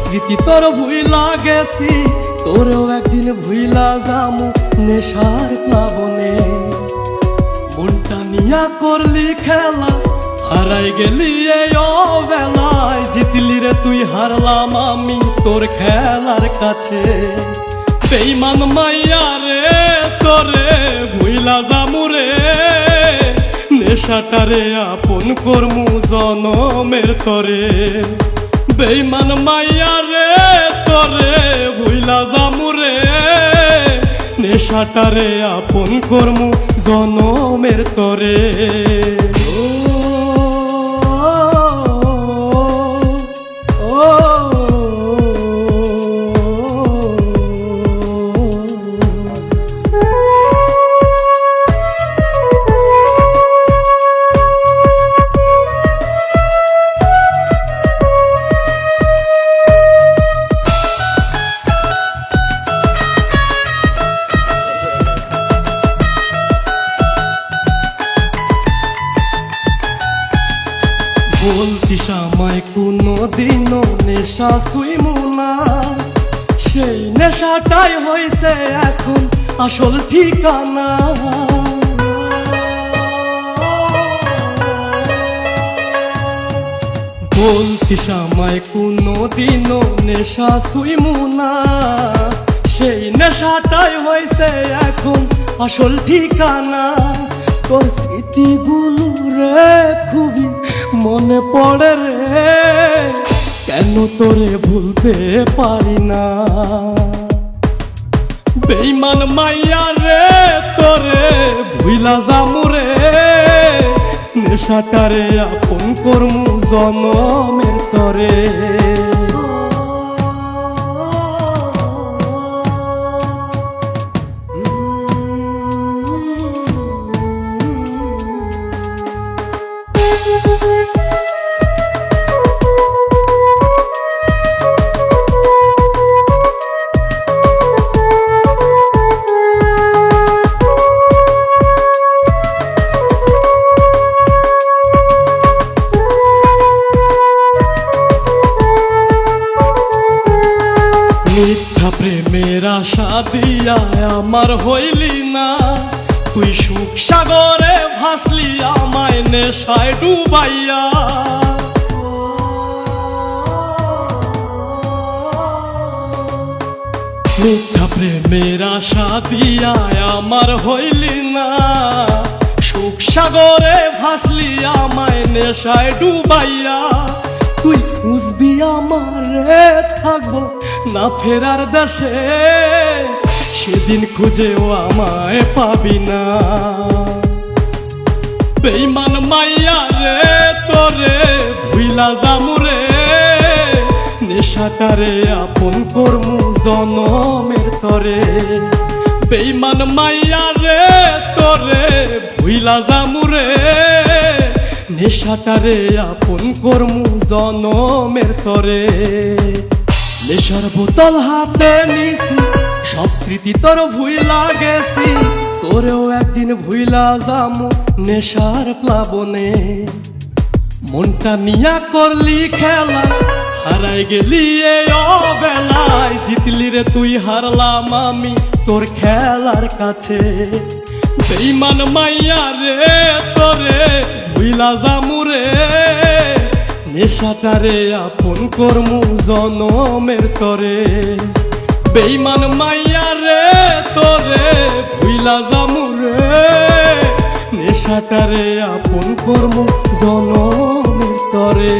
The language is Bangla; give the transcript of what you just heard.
স্মৃতি তোর ভুইলা গেছি, তোরেও একদিন ভুইলা যামু নেশার প্লাবনে। মনটা নিয়া করলি খেলা, হারাই গেলি এই অবেলায়। জিতলি রে তুই, হারলাম আমি তোর খেলার কাছে। বেঈমান মাইয়া রে তোরে ভুইলা যামু রে, নেশাটারে আপন করমু জনমের তরে। বেঈমান মাইয়া রে তোরে ভুইলা যামু রে, নেশাটারে আপন করমু জনমের তরে। বলতিস আমায় কোনদিনও নেশা ছুঁইমু না, সেই নেশাটাই হইছে এখন আসল ঠিকানা। বলতিস আমায় কোনদিনও নেশা ছুঁইমু না, সেই নেশাটাই হইছে এখন আসল ঠিকানা। তোর স্মৃতিগুলো রে খুবই মনে পড়ে রে, কেন তোরে ভুলতে পারি না। বেঈমান মাইয়া রে তোরে ভুইলা যামু রে, নেশাটারে আপন করমু জনমের তরে। মিথ্যা প্রেমের আশা দিয়া আমার হইলি না, তুই সুখ সাগরে ভাসলি আমায় নেশায় ডুবাইয়া। মিথ্যা প্রেমের আশা দিয়া আমার হইলি না, সুখ সাগরে ভাসলি আমায় নেশায় ডুবাইয়া। তুই খুঁজবি আমারে থাকবো না ফেরার দেশে, সেদিন খুঁজেও আমায় পাবি না। বেঈমান মাইয়া রে তোরে ভুইলা যামু রে, নেশাটারে আপন করমু জনমের তরে। বেঈমান মাইয়া রে তোরে ভুইলা যামু রে, নেশাটারে আপন করমু জনমের তরে। নেশার বোতল হাতে নিছি, সব স্মৃতি তোর ভুইলা গেছি, তোরেও একদিন ভুইলা যামু নেশার প্লাবনে। মনটা নিয়া করলি খেলা, হারাই গেলি এই অবেলায়। জিতলি রে তুই, হারলাম আমি তোর খেলার কাছে। বেঈমান মাইয়া রে তোরে ভুইলা যামু রে, নেশাটারে আপন করমু জনমের তরে। বেঈমান মাইয়া রে তোরে ভুইলা যামু রে, নেশাটারে আপন করমু জনমের তরে।